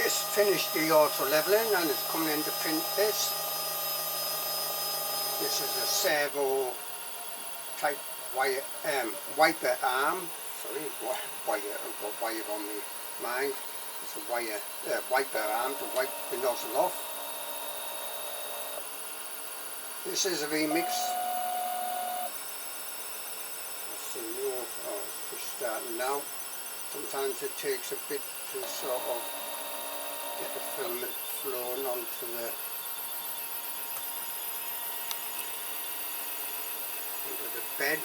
just finished the auto leveling and it's coming in to print this. This is a Servo type wire, wiper arm. Sorry, wire. I've got wire on my mind. It's a wire wiper arm to wipe the nozzle off. This is a remix. Let's see, just starting now. Sometimes it takes a bit to sort of get the filament flowing onto the bed.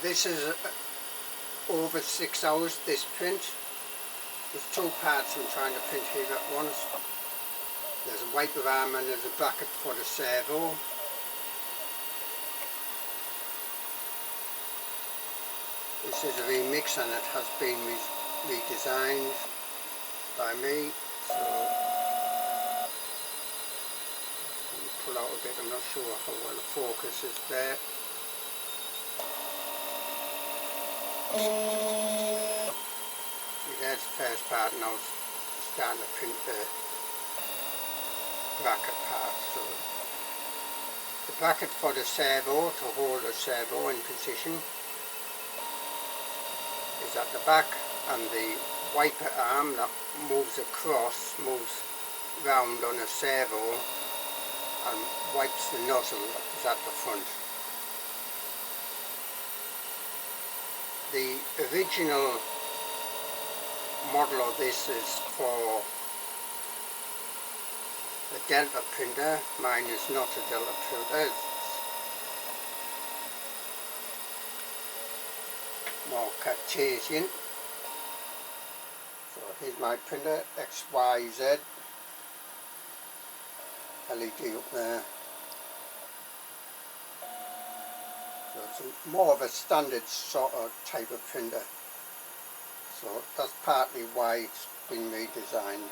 This is over 6 hours, this print. There's two parts I'm trying to print here at once. There's a wiper arm and there's a bracket for the servo. This is a remix and it has been redesigned by me. So let me pull out a bit, I'm not sure how well the focus is there. See, there's the first part, now it's starting to print the bracket part. So the bracket for the servo, to hold the servo in position, is at the back, and the wiper arm that moves across, moves round on a servo and wipes the nozzle is at the front. The original model of this is for a Delta printer. Mine is not a Delta printer, it's more Cartesian. So here's my printer, XYZ, LED up there. So it's more of a standard sort of type of printer. So that's partly why it's been redesigned.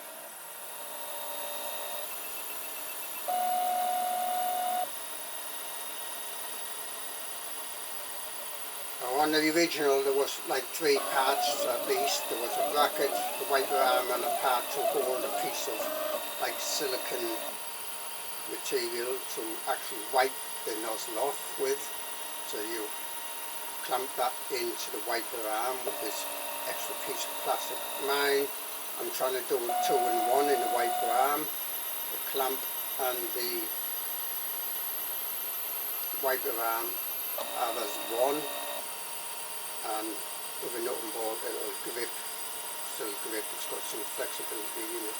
Now on the original there was like 3 parts at least. There was a bracket, the wiper arm and a part to hold a piece of like silicone material to actually wipe the nozzle off with. So you clamp that into the wiper arm with this extra piece of plastic. Mine, I'm trying to do 2-in-1 in the wiper arm, the clamp and the wiper arm are as one, and with a nut and bolt it'll grip, still grip. It's got some flexibility in it,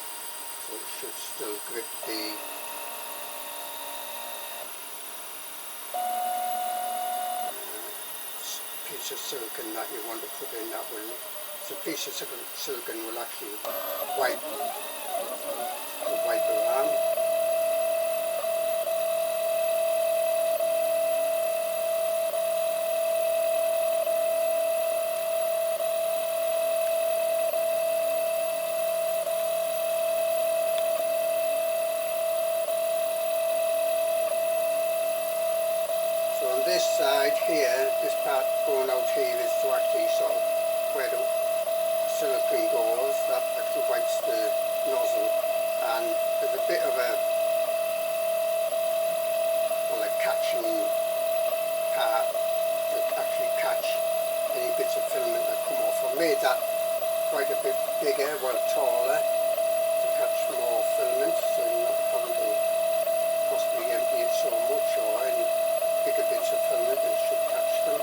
so it should still grip the piece of silicone that you want to put in. That will, so a piece of silicone will actually wipe the wiper arm. So on this side here, this part going out here is to actually sort of where the silicone goes, that actually wipes the nozzle, and there's a bit of a, well, a catching part to actually catch any bits of filament that come off. I've made that quite a bit bigger, well taller, to catch more filament, so you're not having to possibly empty it so much, or any bigger bits of filament that should catch them.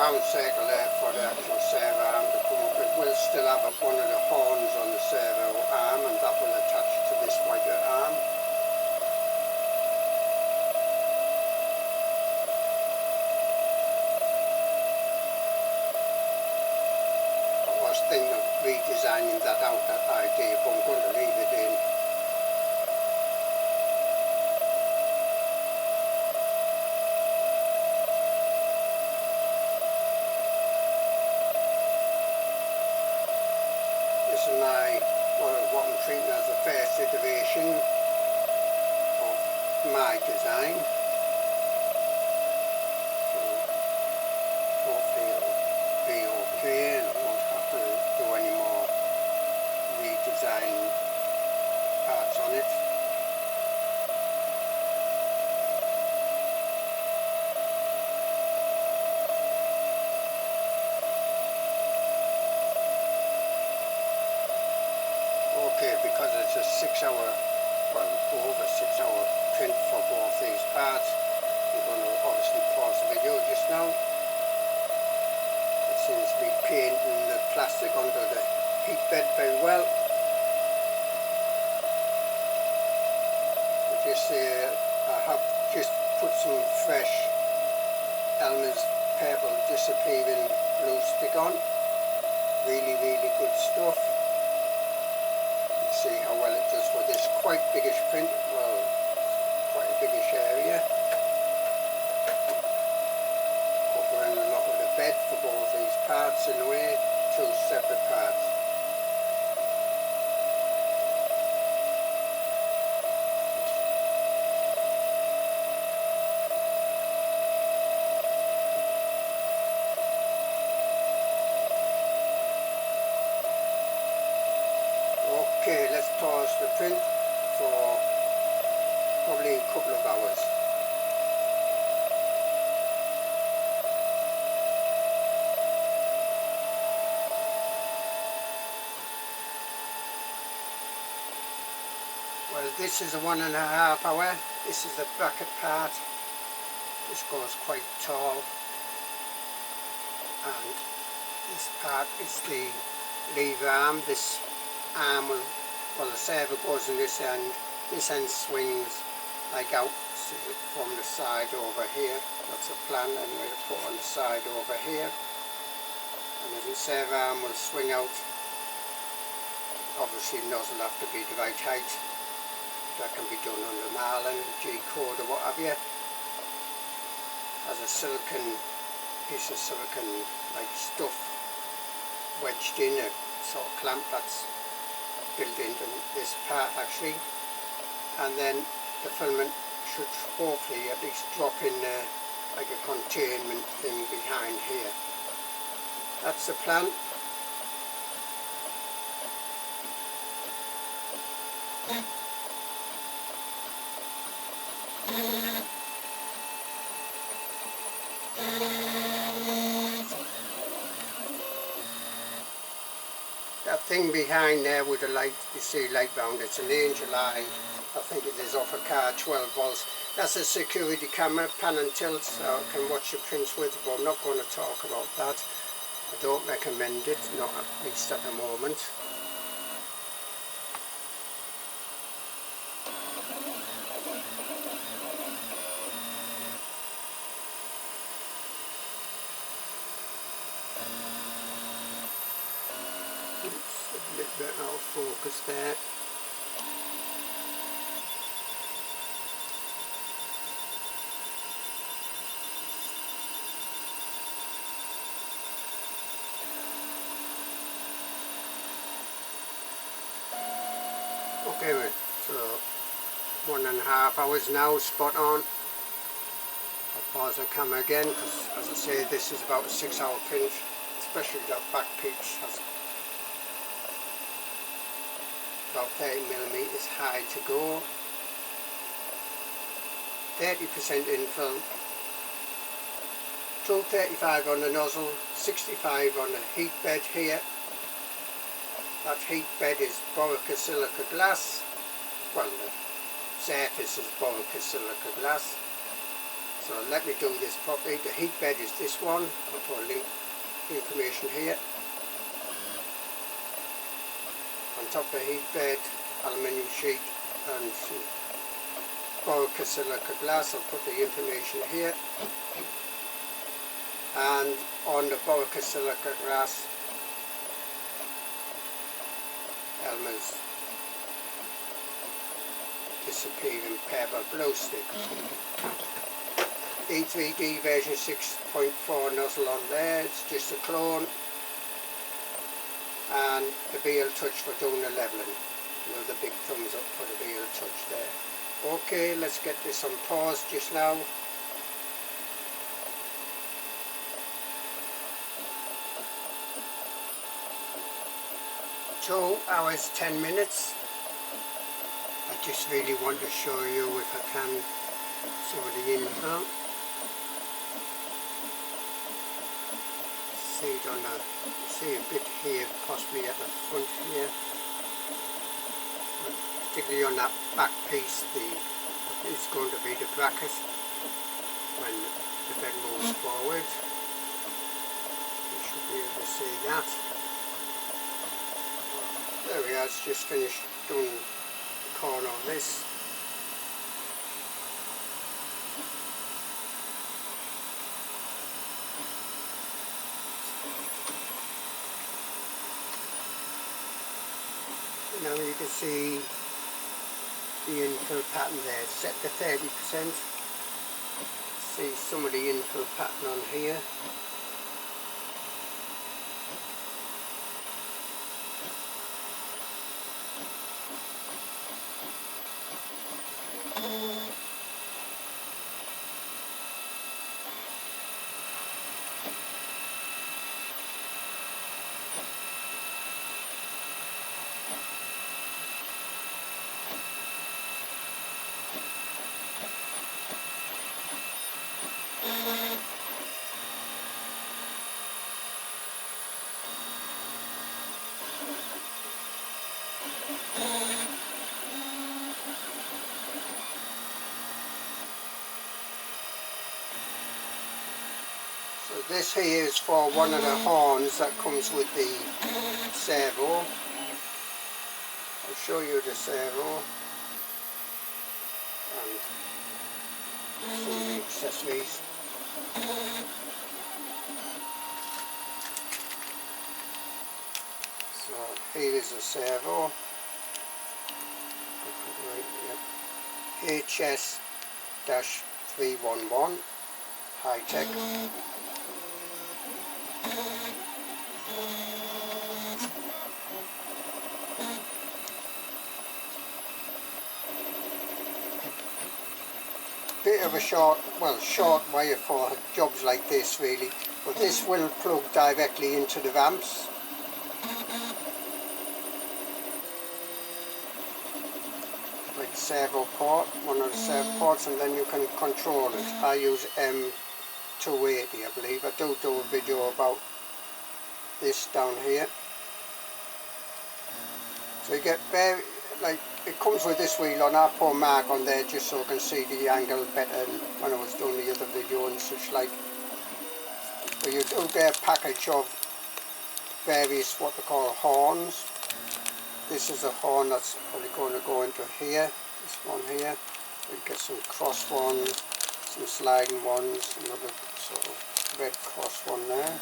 Round circle there for the actual servo arm to come up. It will still have one of the horns on the servo arm, and that will attach to this wiper arm. I was thinking of redesigning that out, that idea, but I'm going to leave it in. This is what I'm treating as the first iteration of my design. So hopefully it'll be okay and I won't have to do any more redesign parts on it. Okay, because it's a 6 hour, well over 6 hour print for both these parts, I'm going to obviously pause the video just now. It seems to be painting the plastic onto the heat bed very well. I have just put some fresh Elmer's purple disappearing glue stick on. Really good stuff. See how well it does for this quite biggish print. Well, quite a biggish area, covering a lot of the bed for both these parts in a way, two separate parts. Okay, let's pause the print for probably a couple of hours. Well, this is a 1.5 hour. This is the bracket part. This goes quite tall. And this part is the lever arm. This arm will, well, the servo goes in this end swings like out from the side over here. That's a plan, and we'll put on the side over here, and the servo arm will swing out. Obviously the nozzle have to be the right height. That can be done on the marlin, G-code or what have you. Has a piece of silicon like stuff wedged in, a sort of clamp that's built into this part actually, and then the filament should hopefully at least drop in like a containment thing behind here. That's the plan. That thing behind there with the light, you see light round, it's an angel eye. I think it is off a car, 12 volts. That's a security camera, pan and tilt, so I can watch the prints with, but I'm not going to talk about that. I don't recommend it, not at least at the moment. Oops, a little bit out of focus there. Okay, so 1.5 hours now, spot on. I'll pause the camera again because, as I say, this is about a 6 hour print, especially that back piece has about 30mm high to go. 30% infill, 235 on the nozzle, 65 on the heat bed here. That heat bed is borosilica glass. Well, the surface is borosilica glass. So let me do this properly. The heat bed is this one. I'll put a link information here. On top of the heat bed, aluminium sheet and some borosilica glass. I'll put the information here. And on the borosilica glass, Elmer's disappearing pepper blue stick. E3D version 6.4 nozzle on there, it's just a clone, and the wheel touch for doing the levelling. Another big thumbs up for the wheel touch there. Okay, let's get this on pause just now. 2 hours 10 minutes. I just really want to show you, if I can, some of the info. See a bit here, possibly at the front here, but particularly on that back piece, it's going to be the bracket when the bed moves forward. You should be able to see that. There we are, it's just finished doing the corner of this. Now you can see the infill pattern there, it's set to 30%. See some of the infill pattern on here. So this here is for one of the horns that comes with the servo. I'll show you the servo and some of the accessories. So here is the servo. HS-311 HiTec. Bit of a short wire for jobs like this really, but this will plug directly into the ramps. Like servo port, one of the servo ports, and then you can control it. I use M280 I believe. I do a video about this down here. So you get very, like, it comes with this wheel on. I put a mark on there just so I can see the angle better when I was doing the other video and such like. But you do get a package of various what they call horns. This is a horn that's probably going to go into here, this one here. You get some cross ones, some sliding ones, another sort of red cross one there,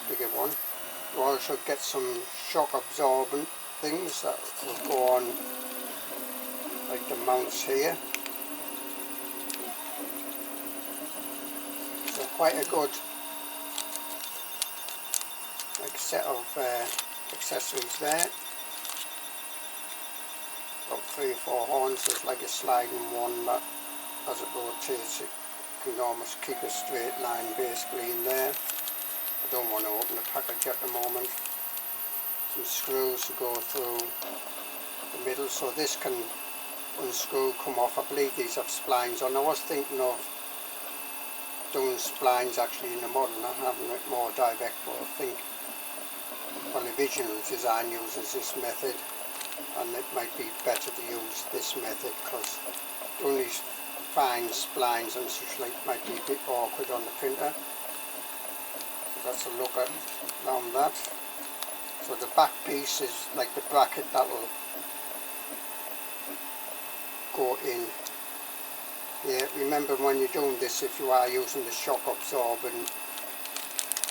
bigger one. You also get some shock absorbent things that will go on like the mounts here. So quite a good like set of accessories there. About 3 or 4 horns. There's like a sliding one that as it rotates it can almost keep a straight line basically in there. I don't want to open the package at the moment. Some screws to go through the middle so this can unscrew, come off. I believe these have splines on. I was thinking of doing splines actually in the model, not having it more direct, but I think well, the original design uses this method and it might be better to use this method because doing these fine splines and such like might be a bit awkward on the printer. So that's a look at on that. So the back piece is like the bracket that will go in here. Remember when you're doing this, if you are using the shock absorbent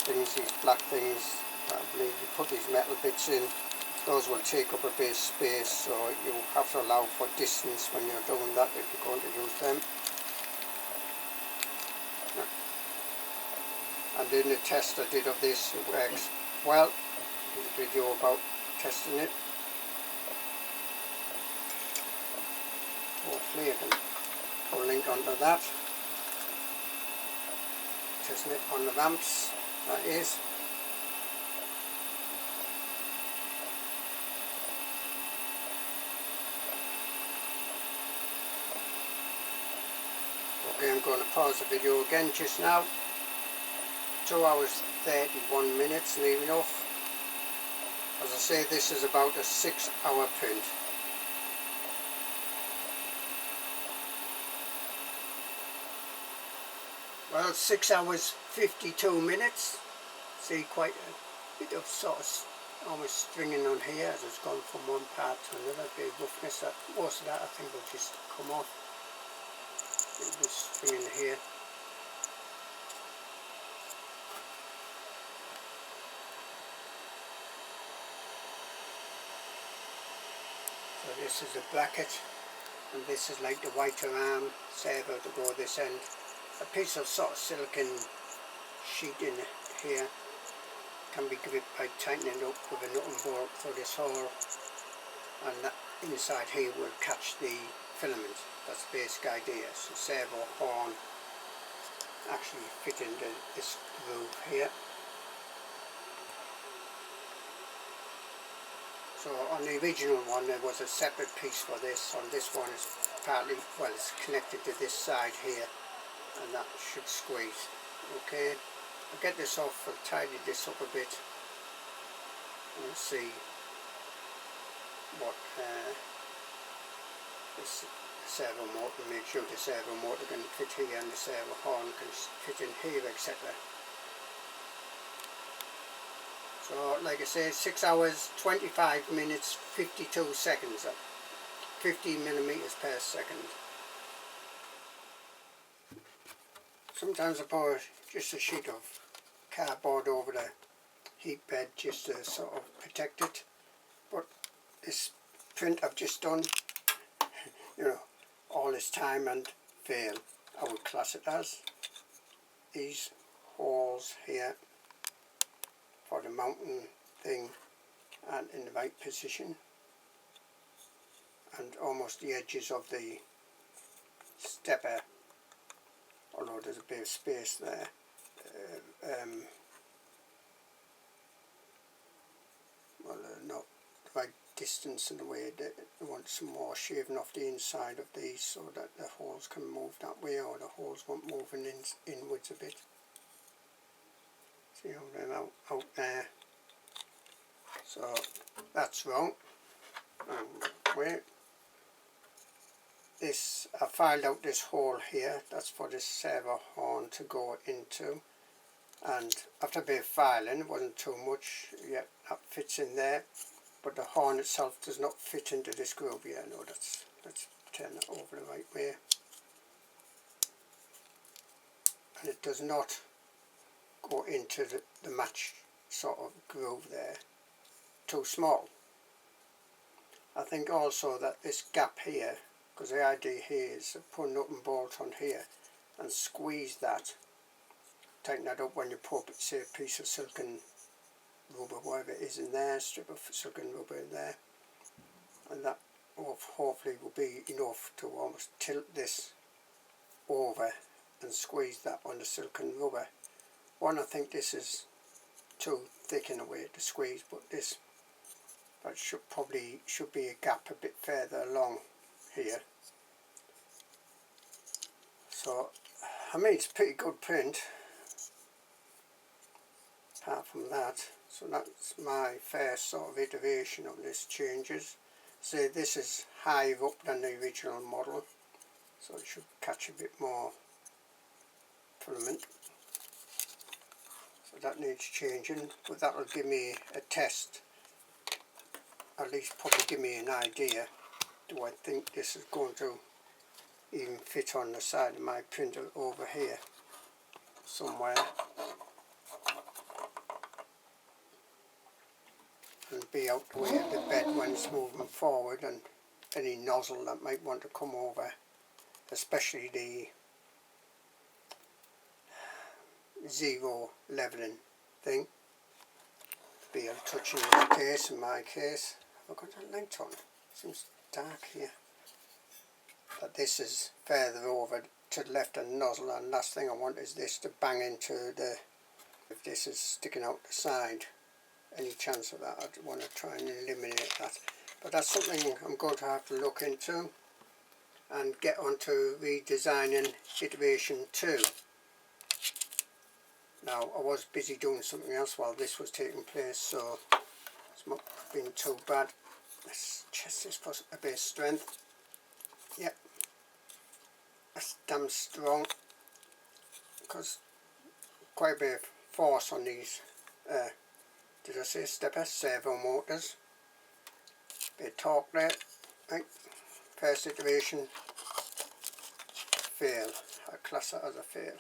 things, these black things, I believe you put these metal bits in those will take up a bit of space, so you have to allow for distance when you're doing that if you're going to use them. And in the test I did of this, it works well. There's a video about testing it. Hopefully I can put a link onto that. Testing it on the ramps, that is. Okay, I'm going to pause the video again just now. 2 hours 31 minutes, leaving off. As I say, this is about a 6-hour print. Well, 6 hours 52 minutes. See, quite a bit of sort of almost stringing on here as it's gone from one part to another. Bit of roughness. Most of that I think will just come off. Bit of stringing here. So this is a bracket, and this is like the whiter arm servo to go this end. A piece of sort of silicon sheet in here can be gripped by tightening it up with a nut and bolt through this hole, and that inside here will catch the filament. That's the basic idea. So servo horn actually fit into this groove here. So on the original one there was a separate piece for this. On this one is partly, well, it's connected to this side here, and that should squeeze. Okay, I'll get this off, I'll tidy this up a bit and see what this servo motor, make sure the servo motor can fit here and the servo horn can fit in here, etc. So like I say, 6 hours 25 minutes 52 seconds, 50 millimeters per second. Sometimes I pour just a sheet of cardboard over the heat bed just to sort of protect it, but this print I've just done, you know, all this time and fail, I would class it as. These holes here for the mounting thing and in the right position, and almost the edges of the stepper, although there's a bit of space there. Well, not the right distance in the way that I want some more shaving off the inside of these so that the holes can move that way, or the holes won't move inwards a bit. See how they're out there. So that's wrong. Wait. This, I filed out this hole here, that's for this servo horn to go into, and after a bit of filing, it wasn't too much yet, that fits in there, but the horn itself does not fit into this groove here. No, let's turn it over the right way, and it does not go into the match sort of groove there, too small. I think also that this gap here, because the idea here is to put a nut and bolt on here and squeeze that, tighten that up when you put, say, a piece of silicon rubber, whatever it is in there, strip of silicon rubber in there, and that hopefully will be enough to almost tilt this over and squeeze that on the silicon rubber. One, I think this is too thick in a way to squeeze, but this, that should be a gap a bit further along here. So I mean, it's a pretty good print apart from that. So that's my first sort of iteration of this changes. So this is higher up than the original model, so it should catch a bit more filament. So that needs changing, but that will give me a test, at least probably give me an idea. Do I think this is going to even fit on the side of my printer over here somewhere? and be out the way of the bed when it's moving forward, and any nozzle that might want to come over, especially the zero leveling thing, be able to touch in this case. In my case, I've got a light on, seems dark here, but this is further over to the left of the nozzle, and last thing I want is this to bang into the, if this is sticking out the side, any chance of that, I want to try and eliminate that. But that's something I'm going to have to look into and get onto redesigning Iteration 2. Now, I was busy doing something else while this was taking place, so it's not been too bad. Let's test this for a bit of strength. Yep, that's damn strong, because quite a bit of force on these, did I say stepper? Servo motors. Bit of torque there. Right. First iteration, fail. I class that as a fail.